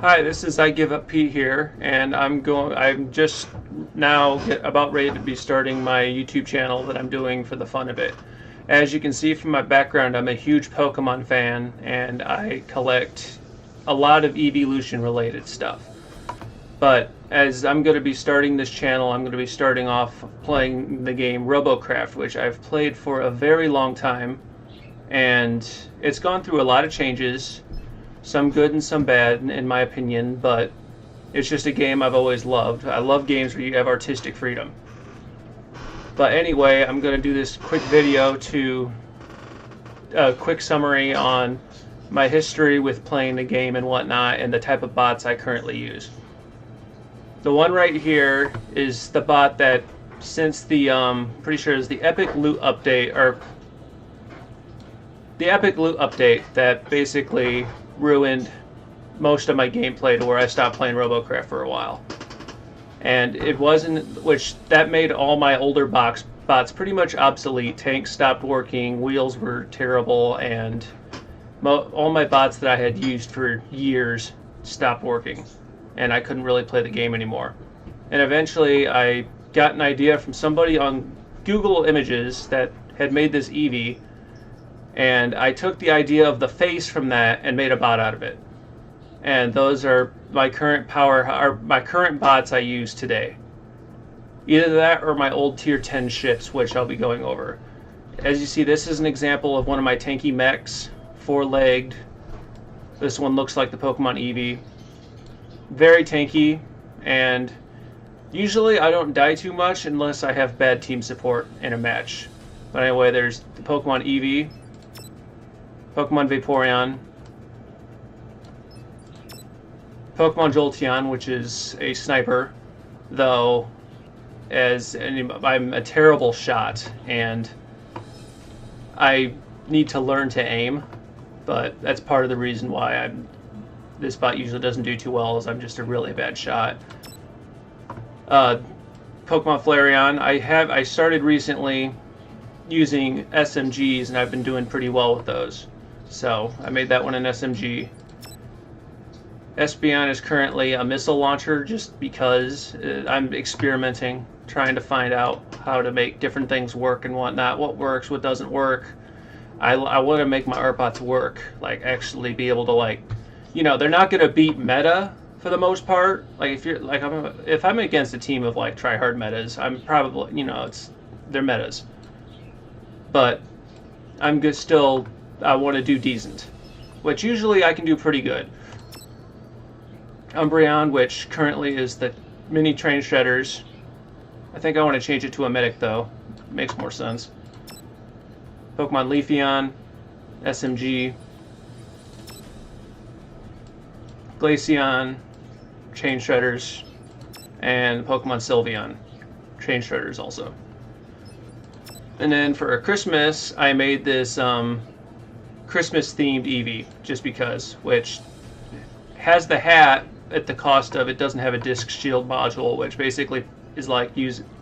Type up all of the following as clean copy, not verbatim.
Hi, this is I Give Up Pete here, and I'm just now about ready to be starting my YouTube channel that I'm doing for the fun of it. As you can see from my background, I'm a huge Pokemon fan, and I collect a lot of evolution related stuff. But as I'm going to be starting this channel, I'm going to be starting off playing the game Robocraft, which I've played for a very long time, and it's gone through a lot of changes, some good and some bad, in my opinion, but it's just a game I've always loved. I love games where you have artistic freedom. But anyway, I'm going to do this quick video to a quick summary on my history with playing the game and whatnot, and the type of bots I currently use. The one right here is the bot that, since the pretty sure is the Epic Loot update, or the Epic Loot update that basically ruined most of my gameplay to where I stopped playing Robocraft for a while. And it wasn't, which that made all my older bots pretty much obsolete. Tanks stopped working, wheels were terrible, and all my bots that I had used for years stopped working, and I couldn't really play the game anymore. And eventually I got an idea from somebody on Google Images that had made this Eevee, and I took the idea of the face from that and made a bot out of it. And those are my current bots I use today. Either that or my old tier 10 ships, which I'll be going over. As you see, this is an example of one of my tanky mechs, four-legged. This one looks like the Pokemon Eevee. Very tanky, and usually I don't die too much unless I have bad team support in a match. But anyway, there's the Pokemon Eevee, Pokemon Vaporeon, Pokemon Jolteon, which is a sniper, though I'm a terrible shot, and I need to learn to aim, but that's part of the reason why this bot usually doesn't do too well, is I'm just a really bad shot. Pokemon Flareon, I started recently using SMGs, and I've been doing pretty well with those. So I made that one an SMG. Espeon is currently a missile launcher just because I'm experimenting, trying to find out how to make different things work and whatnot, what works, what doesn't work. I want to make my art bots work, like actually be able to, like, you know, they're not going to beat meta for the most part. Like if I'm against a team of like try-hard metas, I'm probably, you know, they're metas. But I'm good still. I want to do decent, which usually I can do pretty good. Umbreon, which currently is the mini train shredders. I think I want to change it to a medic though. Makes more sense. Pokemon Leafeon, SMG, Glaceon, chain shredders, and Pokemon Sylveon, chain shredders also. And then for Christmas, I made this Christmas themed Eevee, just because, which has the hat at the cost of, it doesn't have a disc shield module, which basically is like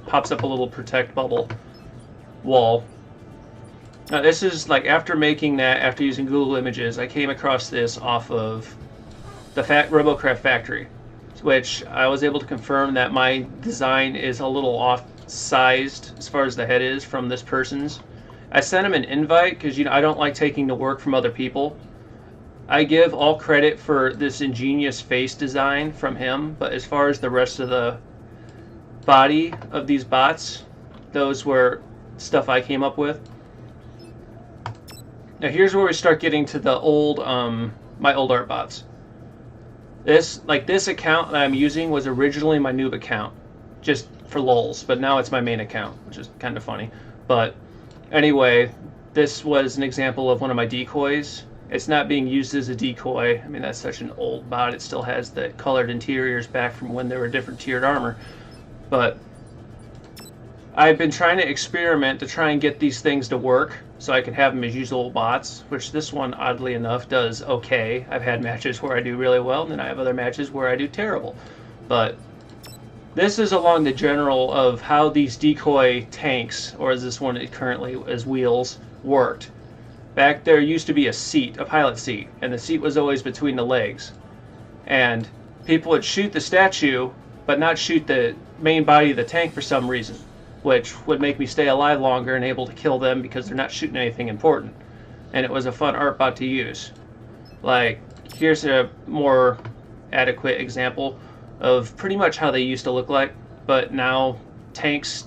pops up a little protect bubble wall. Now this is like after making that, after using Google Images, I came across this off of the Robocraft factory, which I was able to confirm that my design is a little off-sized as far as the head is from this person's. I sent him an invite because, you know, I don't like taking the work from other people. I give all credit for this ingenious face design from him, but as far as the rest of the body of these bots, those were stuff I came up with. Now here's where we start getting to the old, my old art bots. This account that I'm using was originally my noob account, just for lulz, but now it's my main account, which is kind of funny. But anyway, this was an example of one of my decoys. It's not being used as a decoy. I mean, that's such an old bot. It still has the colored interiors back from when there were different tiered armor. But I've been trying to experiment to try and get these things to work so I can have them as usual bots, which this one, oddly enough, does okay. I've had matches where I do really well, and then I have other matches where I do terrible. But this is along the general of how these decoy tanks, or as this one currently is wheels, worked. Back there used to be a seat, a pilot seat, and the seat was always between the legs. and people would shoot the statue but not shoot the main body of the tank for some reason, which would make me stay alive longer and able to kill them because they're not shooting anything important. And it was a fun art bot to use. Like, here's a more adequate example of pretty much how they used to look like, but now tanks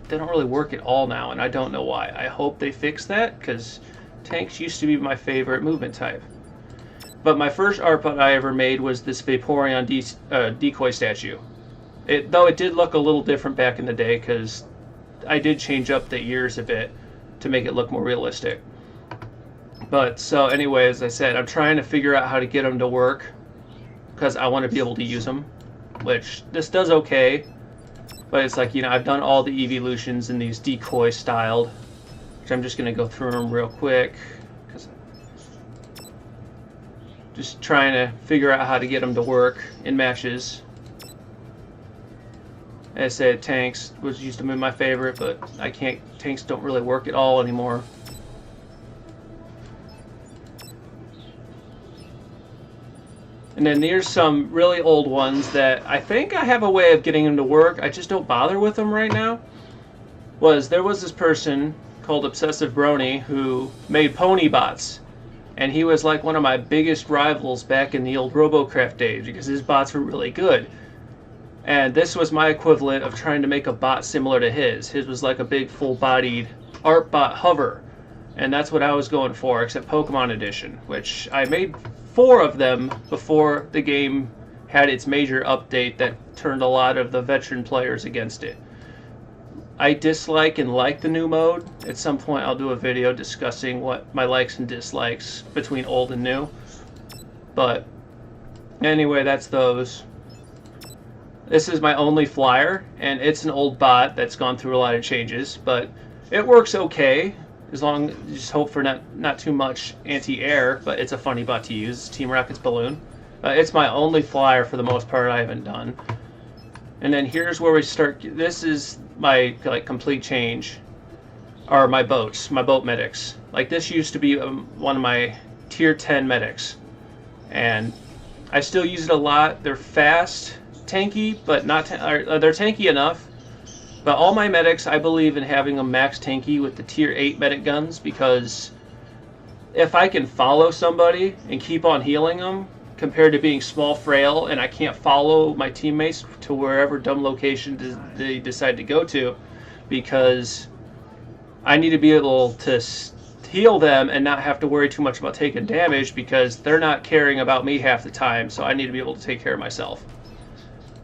they don't really work at all now, and I don't know why. I hope they fix that, because tanks used to be my favorite movement type. But my first art bot I ever made was this Vaporeon decoy statue. Though it did look a little different back in the day, because I did change up the ears a bit to make it look more realistic. But, so anyway, as I said, I'm trying to figure out how to get them to work, because I want to be able to use them, which this does okay. But it's like, you know, I've done all the evolutions in these decoy styled, which I'm just going to go through them real quick. Just trying to figure out how to get them to work in matches. As I said, tanks was used to be my favorite, but tanks don't really work at all anymore. And then there's some really old ones that I think I have a way of getting them to work. I just don't bother with them right now. There was this person called Obsessive Brony who made pony bots. And he was like one of my biggest rivals back in the old Robocraft days because his bots were really good. And this was my equivalent of trying to make a bot similar to his. His was like a big full-bodied art bot hover. And that's what I was going for, except Pokemon Edition, which I made 4 of them before the game had its major update that turned a lot of the veteran players against it. I dislike and like the new mode. At some point I'll do a video discussing what my likes and dislikes between old and new. But anyway, that's those. This is my only flyer, and it's an old bot that's gone through a lot of changes, but it works okay. As long as you just hope for not too much anti-air, but it's a funny bot to use. It's Team Rocket's balloon. It's my only flyer for the most part. I haven't done. And then here's where we start. This is my complete change, are my boats, my boat medics. Like this used to be one of my tier 10 medics, and I still use it a lot. They're fast, tanky, but not they're tanky enough. But all my medics, I believe in having them max tanky with the tier 8 medic guns, because if I can follow somebody and keep on healing them, compared to being small, frail, and I can't follow my teammates to wherever dumb location they decide to go to, because I need to be able to heal them and not have to worry too much about taking damage, because they're not caring about me half the time, so I need to be able to take care of myself.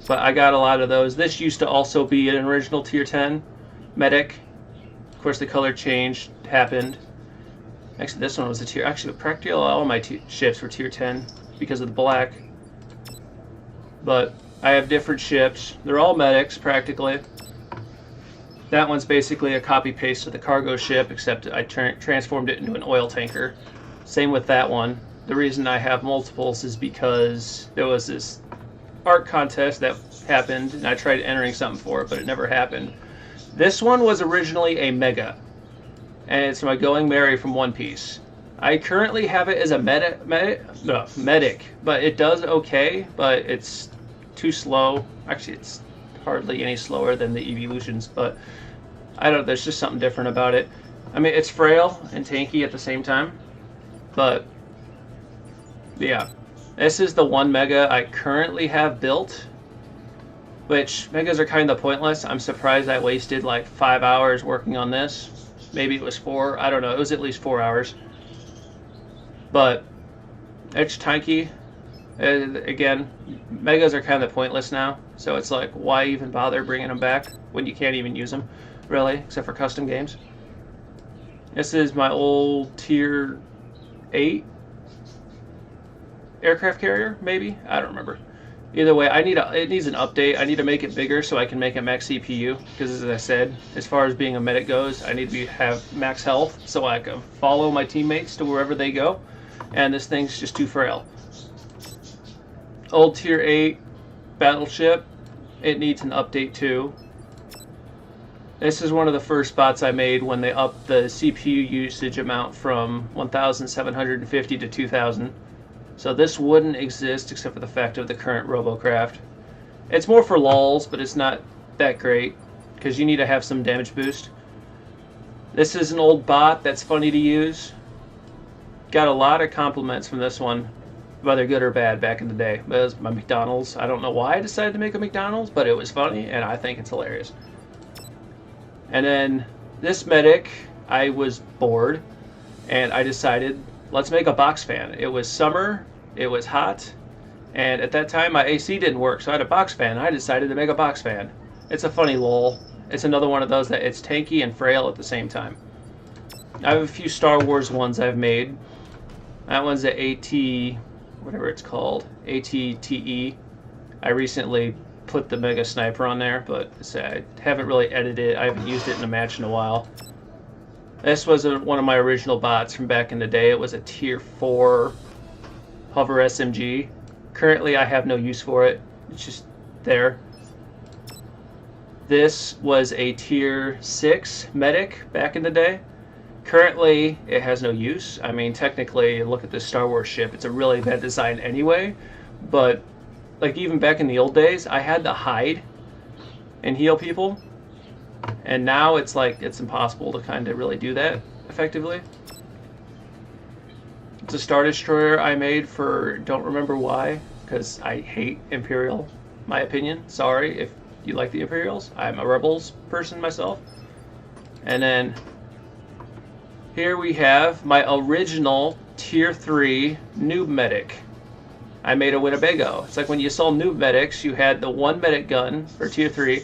But I got a lot of those. This used to also be an original tier 10 medic. Of course, the color change happened. Actually, this one was a tier. Actually, practically all my ships were tier 10 because of the black. But I have different ships. They're all medics, practically. That one's basically a copy-paste of the cargo ship, except I transformed it into an oil tanker. Same with that one. The reason I have multiples is because there was this art contest that happened, and I tried entering something for it, but it never happened. This one was originally a Mega, and it's my Going Merry from One Piece. I currently have it as a medic, but it does okay, but it's too slow. Actually, it's hardly any slower than the evolutions, but I don't know, there's just something different about it. I mean, it's frail and tanky at the same time, but yeah. This is the one Mega I currently have built, which Megas are kind of pointless. I'm surprised I wasted like 5 hours working on this. Maybe it was 4, I don't know, it was at least 4 hours. But it's tanky. Again, Megas are kind of pointless now, so it's like, why even bother bringing them back when you can't even use them, really, except for custom games. This is my old tier 8 aircraft carrier, maybe? I don't remember. Either way, it needs an update. I need to make it bigger so I can make a max CPU, because as I said, as far as being a medic goes, I need to have max health so I can follow my teammates to wherever they go, and this thing's just too frail. Old tier 8 battleship, it needs an update too. This is one of the first bots I made when they upped the CPU usage amount from 1,750 to 2,000. So this wouldn't exist except for the fact of the current Robocraft. It's more for lulz, but it's not that great because you need to have some damage boost. This is an old bot that's funny to use. Got a lot of compliments from this one, whether good or bad, back in the day. But it was my McDonald's. I don't know why I decided to make a McDonald's, but it was funny, and I think it's hilarious. And then this medic, I was bored, and I decided, let's make a box fan. It was summer, it was hot, and at that time my AC didn't work, so I had a box fan. I decided to make a box fan. It's a funny lull. It's another one of those that it's tanky and frail at the same time. I have a few Star Wars ones I've made. That one's the AT, whatever it's called, ATTE. I recently put the Mega Sniper on there, but I haven't really edited it. I haven't used it in a match in a while. This was one of my original bots from back in the day. It was a tier 4 hover SMG. Currently I have no use for it. It's just there. This was a tier 6 medic back in the day. Currently it has no use. I mean, technically, look at this Star Wars ship. It's a really bad design anyway, but like even back in the old days, I had to hide and heal people, and now it's like it's impossible to kind of really do that effectively. It's a Star Destroyer I made for don't remember why, because I hate Imperial, my opinion. Sorry if you like the Imperials. I'm a Rebels person myself. And then here we have my original tier 3 noob medic. I made a Winnebago. It's like when you saw noob medics, you had the one medic gun for tier 3,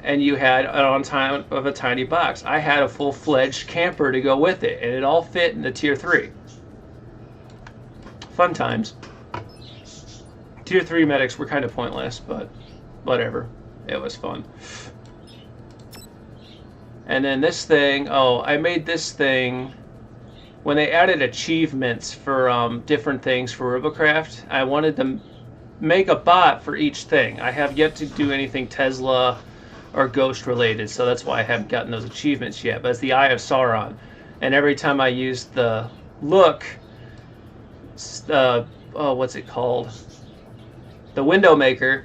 and you had it on top of a tiny box. I had a full-fledged camper to go with it, and it all fit in the tier 3. Fun times. Tier 3 medics were kind of pointless, but whatever. It was fun. And then this thing, oh, I made this thing when they added achievements for different things for Robocraft. I wanted to make a bot for each thing. I have yet to do anything Tesla or Ghost related, so that's why I haven't gotten those achievements yet. But it's the Eye of Sauron, and every time I use the look, oh, what's it called? The window maker,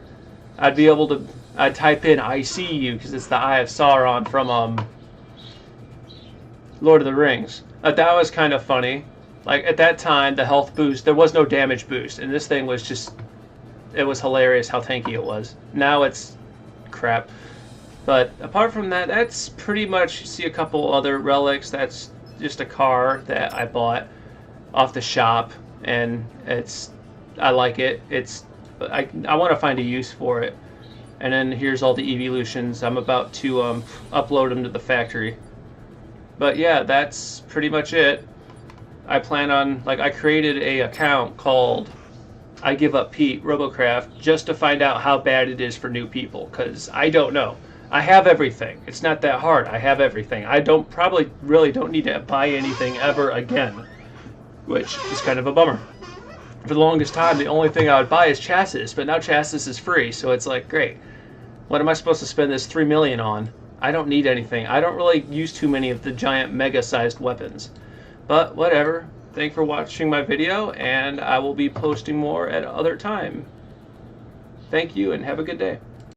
I'd be able to. I'd type in "I see you" because it's the Eye of Sauron from Lord of the Rings. That was kind of funny. Like at that time, the health boost, there was no damage boost, and this thing was just, it was hilarious how tanky it was. Now it's crap. But apart from that, that's pretty much, you see a couple other relics. That's just a car that I bought off the shop, and I like it. I want to find a use for it. And then here's all the evolutions. I'm about to upload them to the factory. But yeah, that's pretty much it. I plan on, like, I created a account called I Give Up Pete Robocraft just to find out how bad it is for new people, because I don't know. I have everything. It's not that hard. I have everything. I probably really don't need to buy anything ever again, which is kind of a bummer. For the longest time, the only thing I would buy is chassis, but now chassis is free, so it's like, great. What am I supposed to spend this $3 million on? I don't need anything. I don't really use too many of the giant mega-sized weapons. But whatever. Thanks for watching my video, and I will be posting more at other time. Thank you, and have a good day.